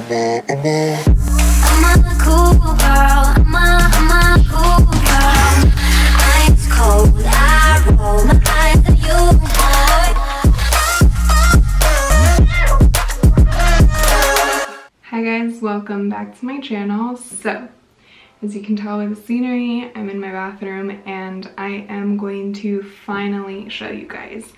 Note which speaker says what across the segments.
Speaker 1: cool girl, I'm a cool girl. Ice cold, I roll my eyes at you, boy.
Speaker 2: Hi guys, welcome back to my channel. So, as you can tell by the scenery, I'm in my bathroom and I am going to finally show you guys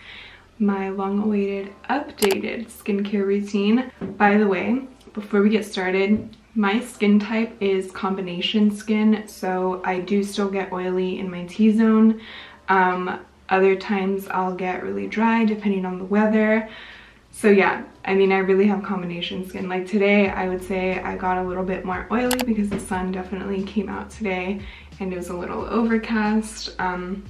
Speaker 2: my long-awaited updated skincare routine. By the way, before we get started, my skin type is combination skin, so I do still get oily in my T-zone. Other times I'll get really dry depending on the weather. So yeah, I mean, I really have combination skin. Like today, I would say I got a little bit more oily because the sun definitely came out today and it was a little overcast. And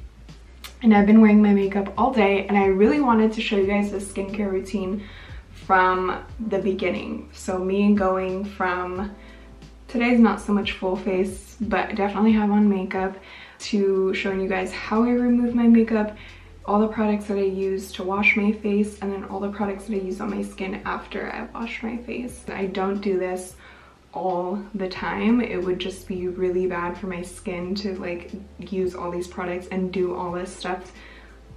Speaker 2: I've been wearing my makeup all day, and I really wanted to show you guys the skincare routine from the beginning. So me going from, today's not so much full face, but I definitely have on makeup, to showing you guys how I remove my makeup, all the products that I use to wash my face, and then all the products that I use on my skin after I wash my face. I don't do this all the time. It would just be really bad for my skin to like use all these products and do all this stuff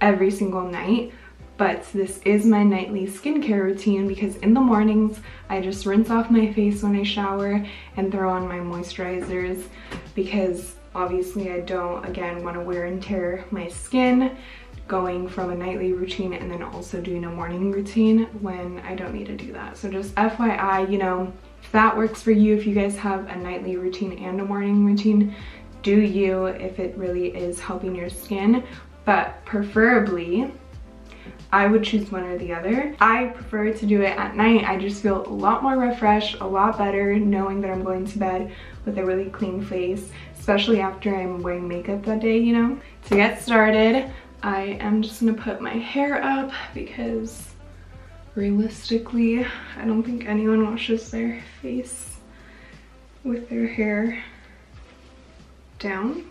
Speaker 2: every single night. But this is my nightly skincare routine because in the mornings I just rinse off my face when I shower and throw on my moisturizers, because obviously I don't, again, want to wear and tear my skin going from a nightly routine and then also doing a morning routine when I don't need to do that. So just FYI, you know, if that works for you, if you guys have a nightly routine and a morning routine, do you, if it really is helping your skin. But preferably, I would choose one or the other. I prefer to do it at night. I just feel a lot more refreshed, a lot better knowing that I'm going to bed with a really clean face, especially after I'm wearing makeup that day, you know. To get started, I am just gonna put my hair up because realistically, I don't think anyone washes their face with their hair down.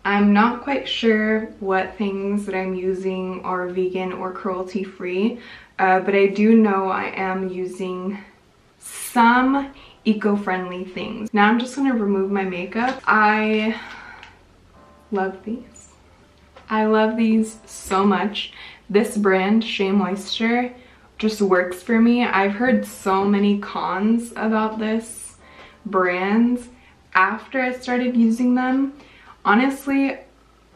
Speaker 2: I'm not quite sure what things that I'm using are vegan or cruelty free, but I do know I am using some eco-friendly things. Now I'm just gonna remove my makeup. I love these. I love these so much. This brand, Shea Moisture, just works for me. I've heard so many cons about this brand after I started using them. Honestly,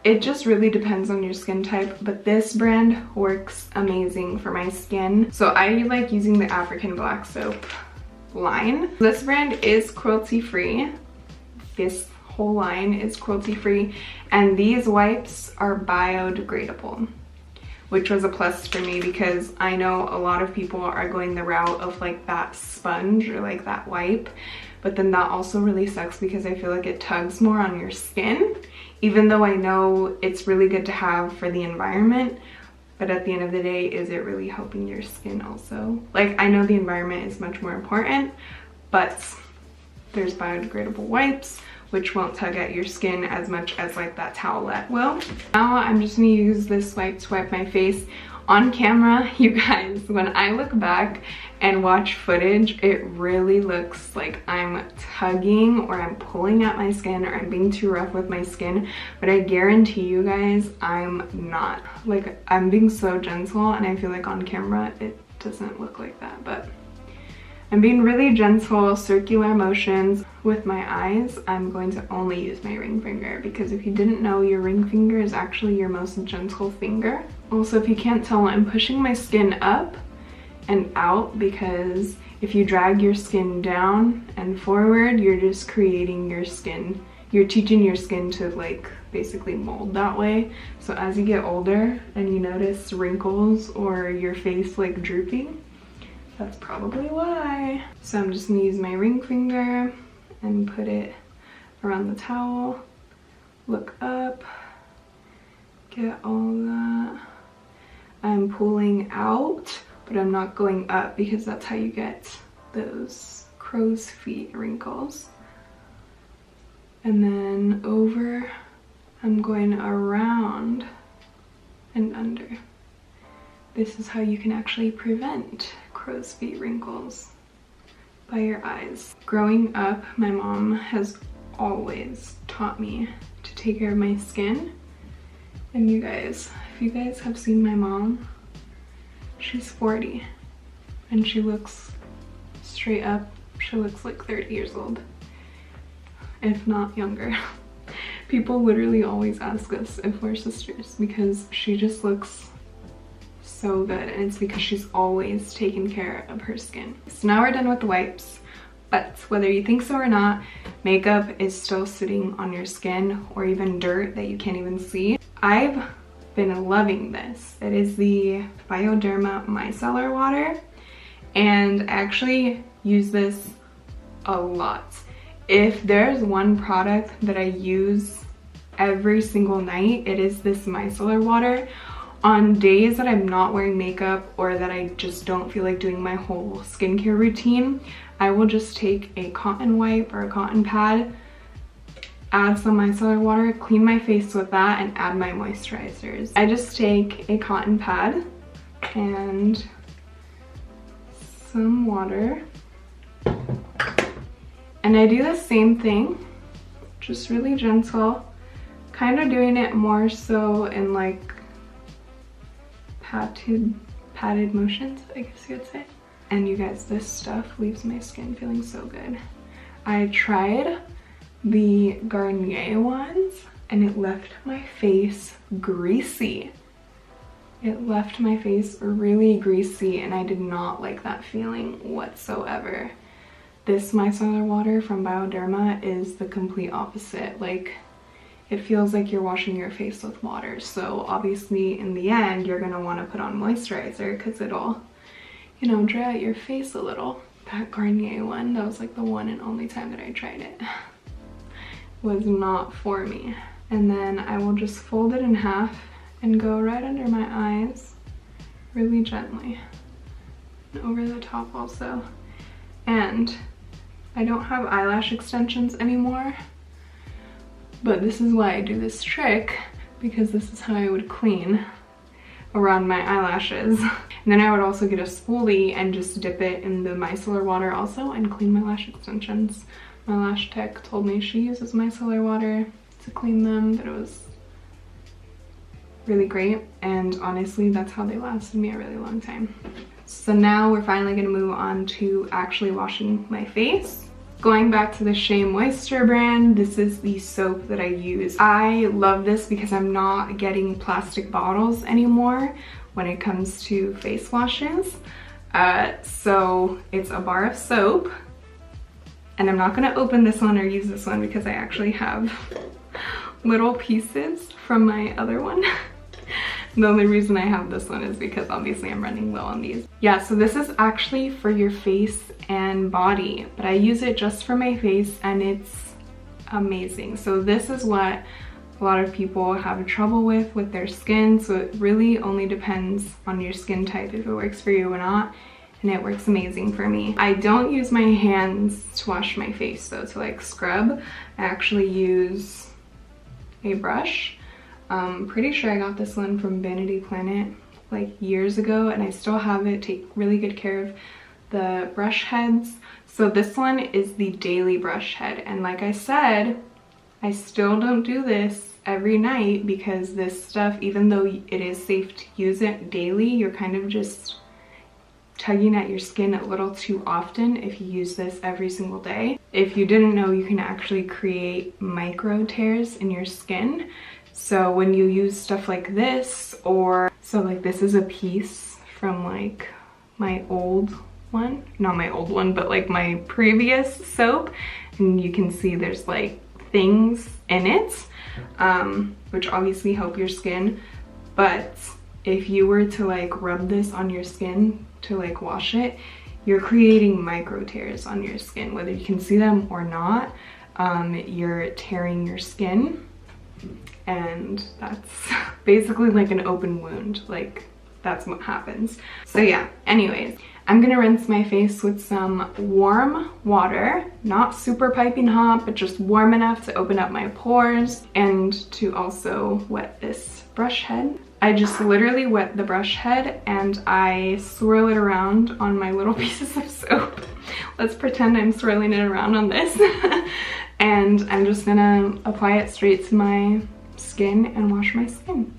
Speaker 2: it just really depends on your skin type, but this brand works amazing for my skin. So I like using the African Black Soap line. This brand is cruelty free. This whole line is cruelty free, and these wipes are biodegradable, which was a plus for me because I know a lot of people are going the route of like that sponge or like that wipe, but then that also really sucks because I feel like it tugs more on your skin, even though I know it's really good to have for the environment. But at the end of the day, is it really helping your skin also? Like, I know the environment is much more important, but there's biodegradable wipes which won't tug at your skin as much as like that towelette will. Now I'm just gonna use this wipe to wipe my face. On camera, you guys, when I look back and watch footage, it really looks like I'm tugging or I'm pulling at my skin or I'm being too rough with my skin, but I guarantee you guys I'm not. Like, I'm being so gentle, and I feel like on camera it doesn't look like that, but I'm being really gentle, circular motions with my eyes. I'm going to only use my ring finger because if you didn't know, your ring finger is actually your most gentle finger. Also, if you can't tell, I'm pushing my skin up and out because if you drag your skin down and forward, you're just creating your skin. You're teaching your skin to like basically mold that way. So as you get older and you notice wrinkles or your face like drooping, that's probably why. So I'm just gonna use my ring finger and put it around the towel. Look up, get all that. I'm pulling out, but I'm not going up because that's how you get those crow's feet wrinkles. And then over, I'm going around and under. This is how you can actually prevent crow's feet wrinkles. by your eyes. Growing up, my mom has always taught me to take care of my skin. And you guys, if you guys have seen my mom, she's 40 and she looks straight up, she looks like 30 years old, if not younger. People literally always ask us if we're sisters because she just looks so good, and it's because she's always taken care of her skin. So now we're done with the wipes, but whether you think so or not, makeup is still sitting on your skin or even dirt that you can't even see. I've been loving this. It is the Bioderma Micellar Water, and I actually use this a lot. If there's one product that I use every single night, it is this micellar water. On days that I'm not wearing makeup or that I just don't feel like doing my whole skincare routine, I will just take a cotton wipe or a cotton pad, add some micellar water, clean my face with that, and add my moisturizers. I just take a cotton pad and some water, and I do the same thing, just really gentle, kind of doing it more so in like patted motions, I guess you would say. And you guys, this stuff leaves my skin feeling so good. I tried the Garnier ones and it left my face greasy. It left my face really greasy and I did not like that feeling whatsoever. This micellar water from Bioderma is the complete opposite. Like, it feels like you're washing your face with water. So obviously in the end, you're gonna wanna put on moisturizer because it'll, you know, dry out your face a little. That Garnier one, that was like the one and only time that I tried it, was not for me. And then I will just fold it in half and go right under my eyes, really gently, and over the top also. And I don't have eyelash extensions anymore, but this is why I do this trick, because this is how I would clean around my eyelashes. And then I would also get a spoolie and just dip it in the micellar water also and clean my lash extensions. My lash tech told me she uses micellar water to clean them, that it was really great, and honestly that's how they lasted me a really long time. So now we're finally gonna move on to actually washing my face. Going back to the Shea Moisture brand, this is the soap that I use. I love this because I'm not getting plastic bottles anymore when it comes to face washes. So it's a bar of soap, and I'm not gonna open this one or use this one because I actually have little pieces from my other one. The only reason I have this one is because obviously I'm running low on these. Yeah, so this is actually for your face and body, but I use it just for my face and it's amazing. So this is what a lot of people have trouble with their skin. So it really only depends on your skin type if it works for you or not. And it works amazing for me. I don't use my hands to wash my face though, to like scrub. I actually use a brush. Pretty sure I got this one from Vanity Planet like years ago, and I still have it. Take really good care of the brush heads. So this one is the daily brush head, and like I said, I still don't do this every night because this stuff, even though it is safe to use it daily, you're kind of just tugging at your skin a little too often if you use this every single day. If you didn't know, you can actually create micro tears in your skin. So when you use stuff like this, or so like this is a piece from like my old one, not my old one, but like my previous soap, and you can see there's like things in it, which obviously help your skin. But if you were to like rub this on your skin to like wash it, you're creating micro tears on your skin. Whether you can see them or not, you're tearing your skin. And that's basically like an open wound. Like, that's what happens. So yeah, anyways, I'm gonna rinse my face with some warm water, not super piping hot, but just warm enough to open up my pores and to also wet this brush head. I just literally wet the brush head and I swirl it around on my little pieces of soap. Let's pretend I'm swirling it around on this. And I'm just gonna apply it straight to my skin and wash my skin.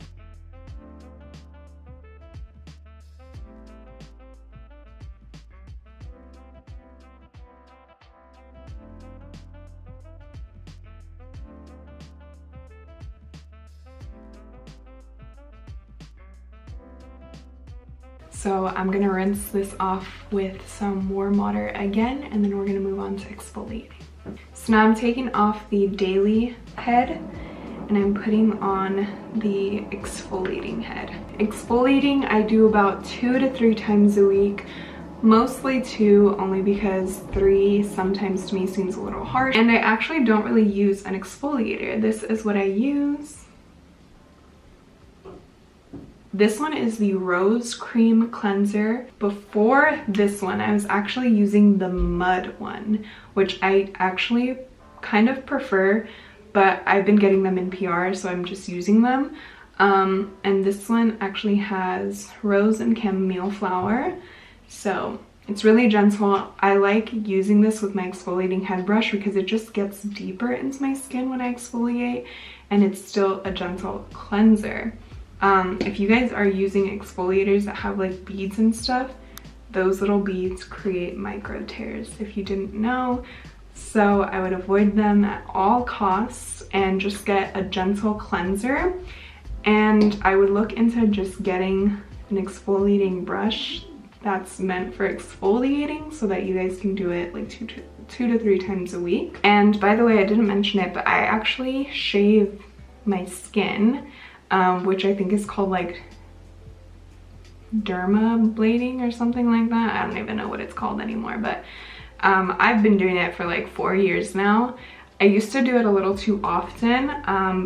Speaker 2: So I'm gonna rinse this off with some warm water again, and then we're gonna move on to exfoliating. So now I'm taking off the daily head and I'm putting on the exfoliating head. Exfoliating I do about 2 to 3 times a week, mostly 2, only because 3 sometimes to me seems a little harsh. And I actually don't really use an exfoliator. This is what I use. This one is the Rose Cream Cleanser. Before this one, I was actually using the Mud one, which I actually kind of prefer, but I've been getting them in PR, so I'm just using them. And this one actually has rose and chamomile flower, so it's really gentle. I like using this with my exfoliating head brush because it just gets deeper into my skin when I exfoliate, and it's still a gentle cleanser. If you guys are using exfoliators that have like beads and stuff, those little beads create micro tears, if you didn't know. So I would avoid them at all costs and just get a gentle cleanser. And I would look into just getting an exfoliating brush that's meant for exfoliating so that you guys can do it like two to 3 times a week. And by the way, I didn't mention it, but I actually shave my skin, which I think is called like dermablading or something like that. I don't even know what it's called anymore, but I've been doing it for like 4 years now. I used to do it a little too often,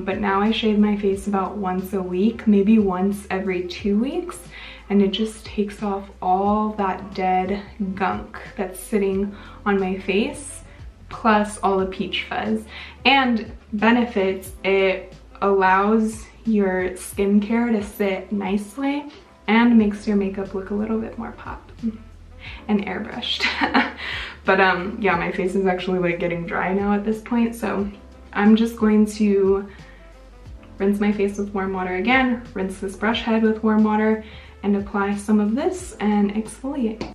Speaker 2: but now I shave my face about once a week, maybe once every 2 weeks, and it just takes off all that dead gunk that's sitting on my face, plus all the peach fuzz. And benefits, it allows your skincare to sit nicely and makes your makeup look a little bit more pop and airbrushed. But yeah, my face is actually like getting dry now at this point, so I'm just going to rinse my face with warm water again, rinse this brush head with warm water, and apply some of this and exfoliate.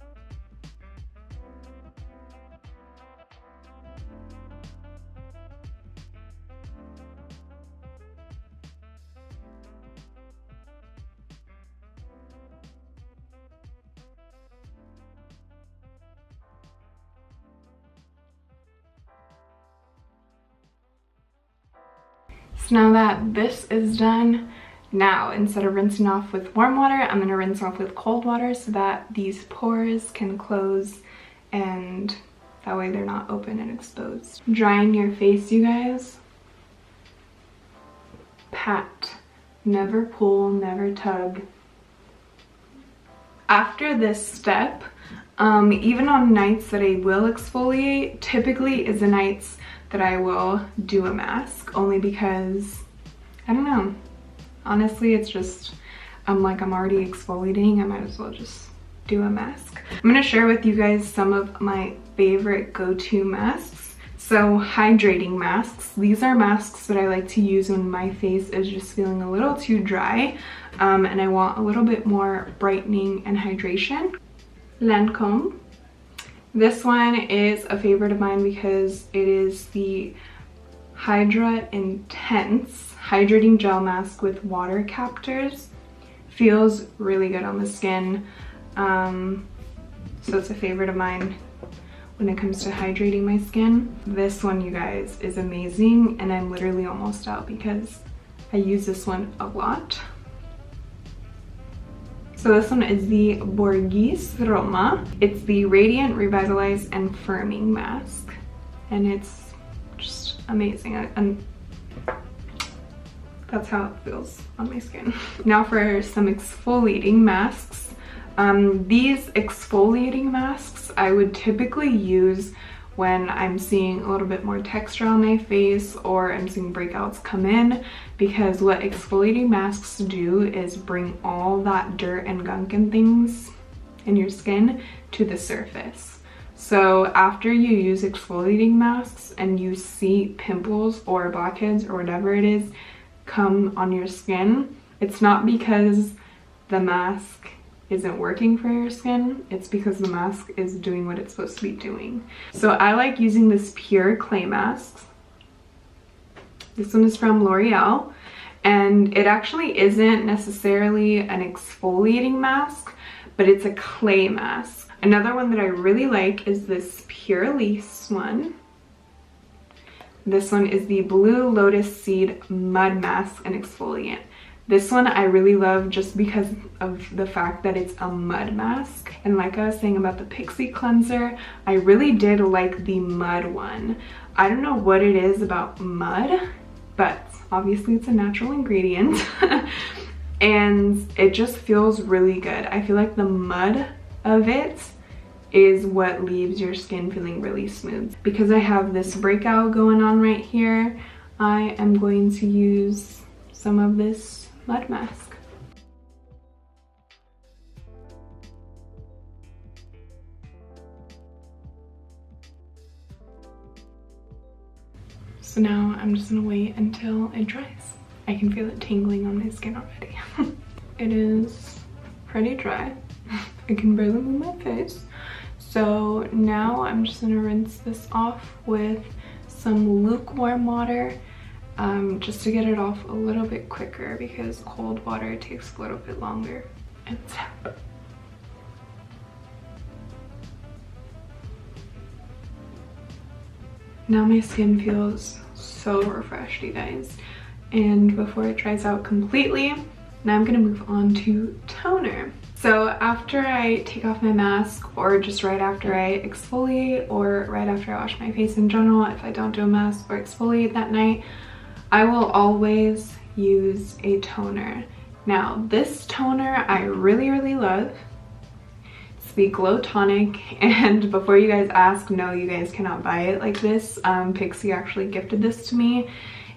Speaker 2: So now that this is done, now instead of rinsing off with warm water, I'm going to rinse off with cold water so that these pores can close and that way they're not open and exposed. Drying your face, you guys. Pat. Never pull, never tug. After this step, even on nights that I will exfoliate, typically is the nights that I will do a mask, only because, I don't know, honestly it's just, I'm already exfoliating, I might as well just do a mask. I'm going to share with you guys some of my favorite go-to masks. So hydrating masks, these are masks that I like to use when my face is just feeling a little too dry and I want a little bit more brightening and hydration. Lancome. This one is a favorite of mine because it is the Hydra Intense Hydrating Gel Mask with water captors. Feels really good on the skin. So it's a favorite of mine when it comes to hydrating my skin. This one, you guys, is amazing, and I'm literally almost out because I use this one a lot. So this one is the Borghese Roma. It's the Radiant, Revitalize, and Firming Mask. And it's just amazing. And that's how it feels on my skin. Now for some exfoliating masks. These exfoliating masks I would typically use when I'm seeing a little bit more texture on my face or I'm seeing breakouts come in, because what exfoliating masks do is bring all that dirt and gunk and things in your skin to the surface. So after you use exfoliating masks and you see pimples or blackheads or whatever it is come on your skin, it's not because the mask isn't working for your skin, it's because the mask is doing what it's supposed to be doing. So I like using this pure clay mask. This one is from L'Oreal, and it actually isn't necessarily an exfoliating mask, but it's a clay mask. Another one that I really like is this Pure Lace one. This one is the Blue Lotus Seed Mud Mask and Exfoliant. This one I really love just because of the fact that it's a mud mask. And like I was saying about the Pixie cleanser, I really did like the mud one. I don't know what it is about mud, but obviously it's a natural ingredient. And it just feels really good. I feel like the mud of it is what leaves your skin feeling really smooth. Because I have this breakout going on right here, I am going to use some of this mud mask. So now I'm just gonna wait until it dries. I can feel it tingling on my skin already. It is pretty dry. I can barely move my face. So now I'm just gonna rinse this off with some lukewarm water, just to get it off a little bit quicker, because cold water takes a little bit longer. And tap. Now my skin feels so refreshed, you guys. And before it dries out completely, now I'm gonna move on to toner. So after I take off my mask, or just right after I exfoliate, or right after I wash my face in general, if I don't do a mask or exfoliate that night, I will always use a toner. Now this toner I really, really love. It's the Glow Tonic, and before you guys ask, no, you guys cannot buy it like this. Pixie actually gifted this to me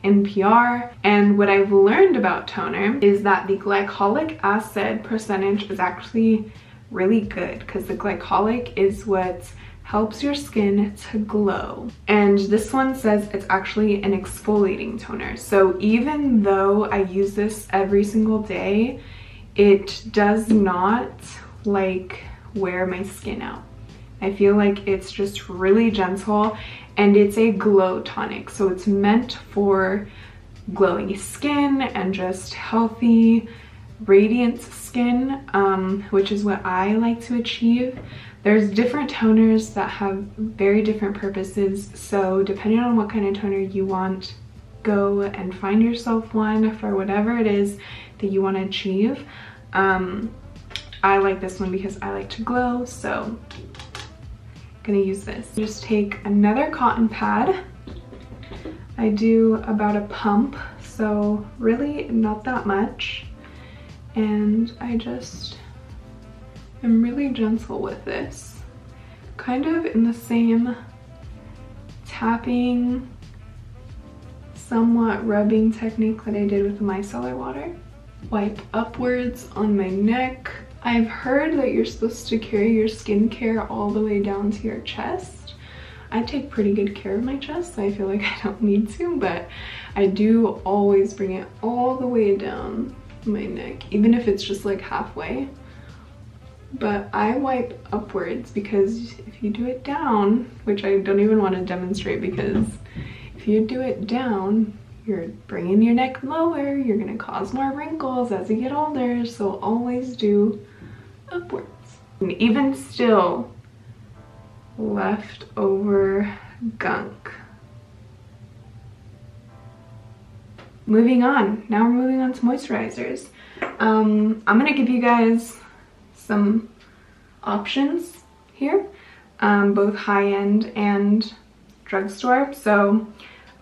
Speaker 2: in PR, and what I've learned about toner is that the glycolic acid percentage is actually really good, because the glycolic is what helps your skin to glow. And this one says it's actually an exfoliating toner. So even though I use this every single day, it does not like wear my skin out. I feel like it's just really gentle, and it's a glow tonic. So it's meant for glowing skin and just healthy, radiant skin, which is what I like to achieve. There's different toners that have very different purposes, so depending on what kind of toner you want, go and find yourself one for whatever it is that you want to achieve. I like this one because I like to glow, so I'm gonna use this. Just take another cotton pad. I do about a pump, so really not that much. And I just am really gentle with this. Kind of in the same tapping, somewhat rubbing technique that I did with the micellar water. Wipe upwards on my neck. I've heard that you're supposed to carry your skincare all the way down to your chest. I take pretty good care of my chest, so I feel like I don't need to, but I do always bring it all the way down my neck, even if it's just like halfway. But I wipe upwards, because if you do it down, which I don't even want to demonstrate, because if you do it down, you're bringing your neck lower, you're gonna cause more wrinkles as you get older, so always do upwards. And even still, leftover gunk. Moving on, now we're moving on to moisturizers. I'm gonna give you guys some options here, both high-end and drugstore. So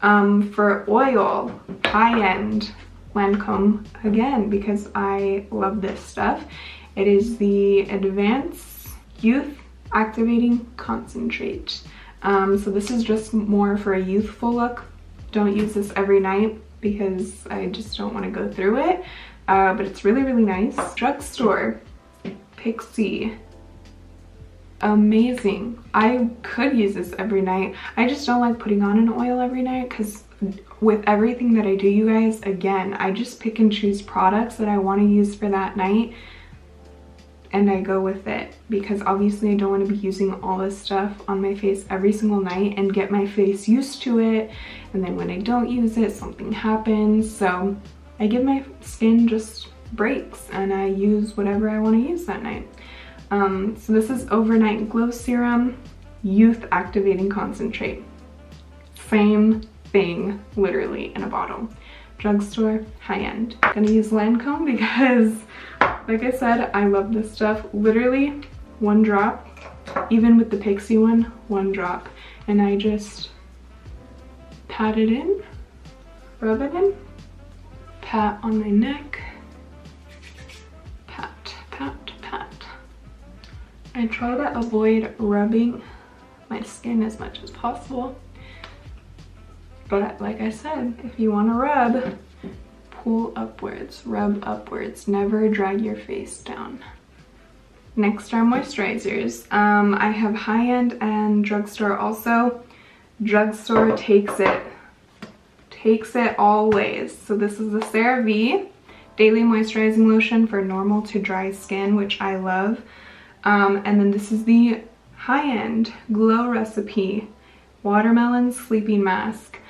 Speaker 2: for oil, high-end Lancome again, because I love this stuff. It is the Advanced Youth Activating Concentrate. So this is just more for a youthful look. Don't use this every night because I just don't want to go through it. But it's really, really nice. Drugstore Pixie. Amazing. I could use this every night. I just don't like putting on an oil every night because with everything that I do, you guys, again, I just pick and choose products that I want to use for that night and I go with it, because obviously I don't want to be using all this stuff on my face every single night and get my face used to it, and then when I don't use it, something happens. So I give my skin just breaks and I use whatever I want to use that night. So this is Overnight Glow Serum Youth Activating Concentrate. Same thing, literally, in a bottle. Drugstore, high-end. Gonna use Lancome because, like I said, I love this stuff. Literally, one drop. Even with the Pixie one drop. And I just pat it in, rub it in, pat on my neck, pat, pat, pat. I try to avoid rubbing my skin as much as possible. But like I said, if you want to rub, pull upwards, rub upwards, never drag your face down. Next are moisturizers. I have high-end and drugstore also. Drugstore takes it always. So this is the CeraVe Daily Moisturizing Lotion for normal to dry skin, which I love. And then this is the high-end Glow Recipe Watermelon Sleeping Mask.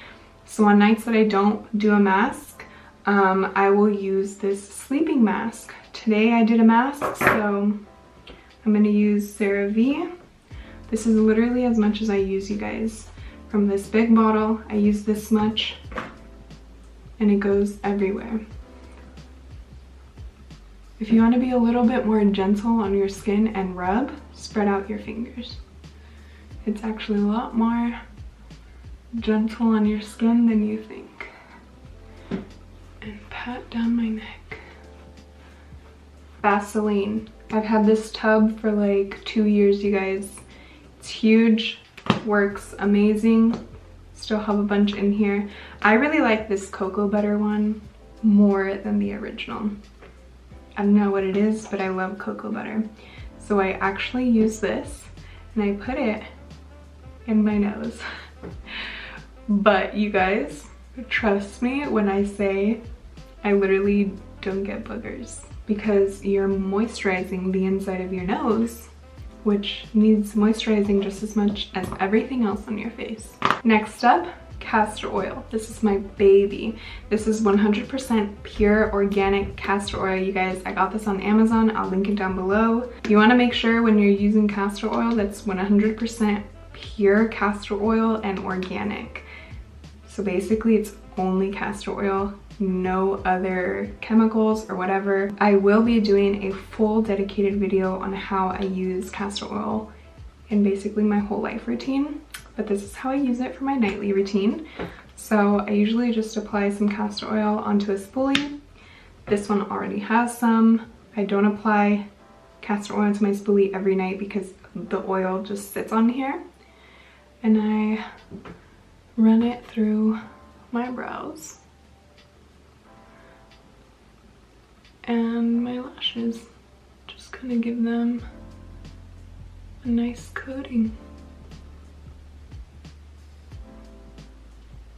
Speaker 2: So on nights that I don't do a mask, I will use this sleeping mask. Today I did a mask, so I'm gonna use CeraVe. This is literally as much as I use, you guys. From this big bottle, I use this much, and it goes everywhere. If you want to be a little bit more gentle on your skin and rub, spread out your fingers. It's actually a lot more gentle on your skin than you think. And pat down my neck. Vaseline. I've had this tub for like 2 years, you guys. It's huge, works amazing. Still have a bunch in here. I really like this cocoa butter one more than the original. I don't know what it is, but I love cocoa butter. So I actually use this and I put it in my nose. But you guys, trust me when I say I literally don't get boogers, because you're moisturizing the inside of your nose, which needs moisturizing just as much as everything else on your face. Next up, castor oil. This is my baby. This is 100% pure organic castor oil, you guys. I got this on Amazon. I'll link it down below. You want to make sure when you're using castor oil that's 100% pure castor oil and organic. So basically it's only castor oil, no other chemicals or whatever. I will be doing a full dedicated video on how I use castor oil in basically my whole life routine, but this is how I use it for my nightly routine. So I usually just apply some castor oil onto a spoolie. This one already has some. I don't apply castor oil to my spoolie every night because the oil just sits on here. And I run it through my brows and my lashes. Just kind of give them a nice coating.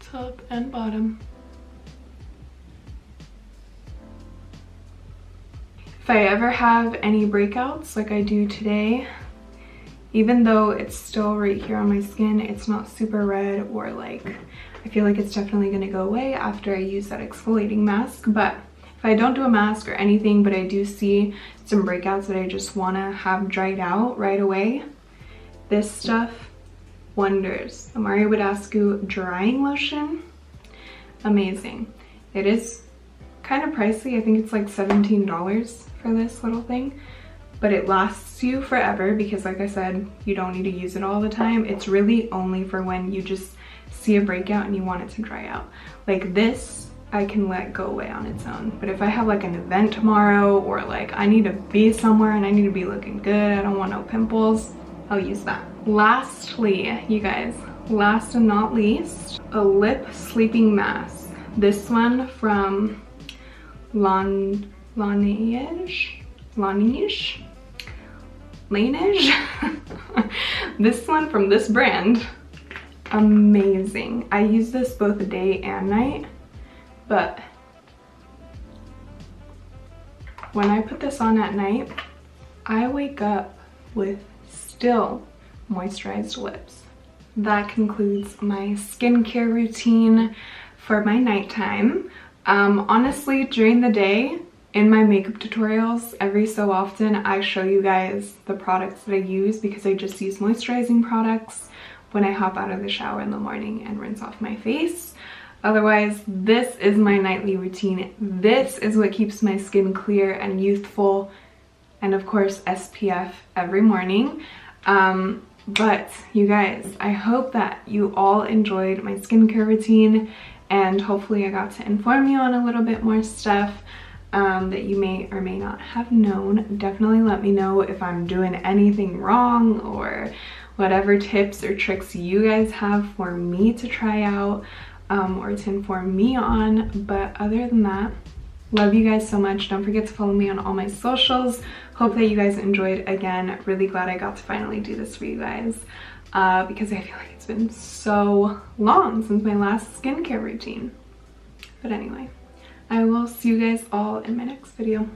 Speaker 2: Top and bottom. If I ever have any breakouts like I do today, even though it's still right here on my skin, it's not super red or like, I feel like it's definitely gonna go away after I use that exfoliating mask. But if I don't do a mask or anything, but I do see some breakouts that I just wanna have dried out right away, this stuff, wonders. The Mario Badescu drying lotion, amazing. It is kind of pricey. I think it's like $17 for this little thing, but it lasts you forever because, like I said, you don't need to use it all the time. It's really only for when you just see a breakout and you want it to dry out. Like this, I can let go away on its own. But if I have like an event tomorrow, or like I need to be somewhere and I need to be looking good, I don't want no pimples, I'll use that. Lastly, you guys, last and not least, a lip sleeping mask. This one from Laneige. This one from this brand, amazing. I use this both day and night, but when I put this on at night, I wake up with still moisturized lips. That concludes my skincare routine for my nighttime. Honestly, during the day, in my makeup tutorials, every so often I show you guys the products that I use because I just use moisturizing products when I hop out of the shower in the morning and rinse off my face. Otherwise, this is my nightly routine. This is what keeps my skin clear and youthful, and of course SPF every morning. But you guys, I hope that you all enjoyed my skincare routine, and hopefully I got to inform you on a little bit more stuff that you may or may not have known. Definitely let me know if I'm doing anything wrong or whatever tips or tricks you guys have for me to try out or to inform me on. But other than that, love you guys so much. Don't forget to follow me on all my socials. Hope that you guys enjoyed. Again, really glad I got to finally do this for you guys because I feel like it's been so long since my last skincare routine. But anyway, I will see you guys all in my next video.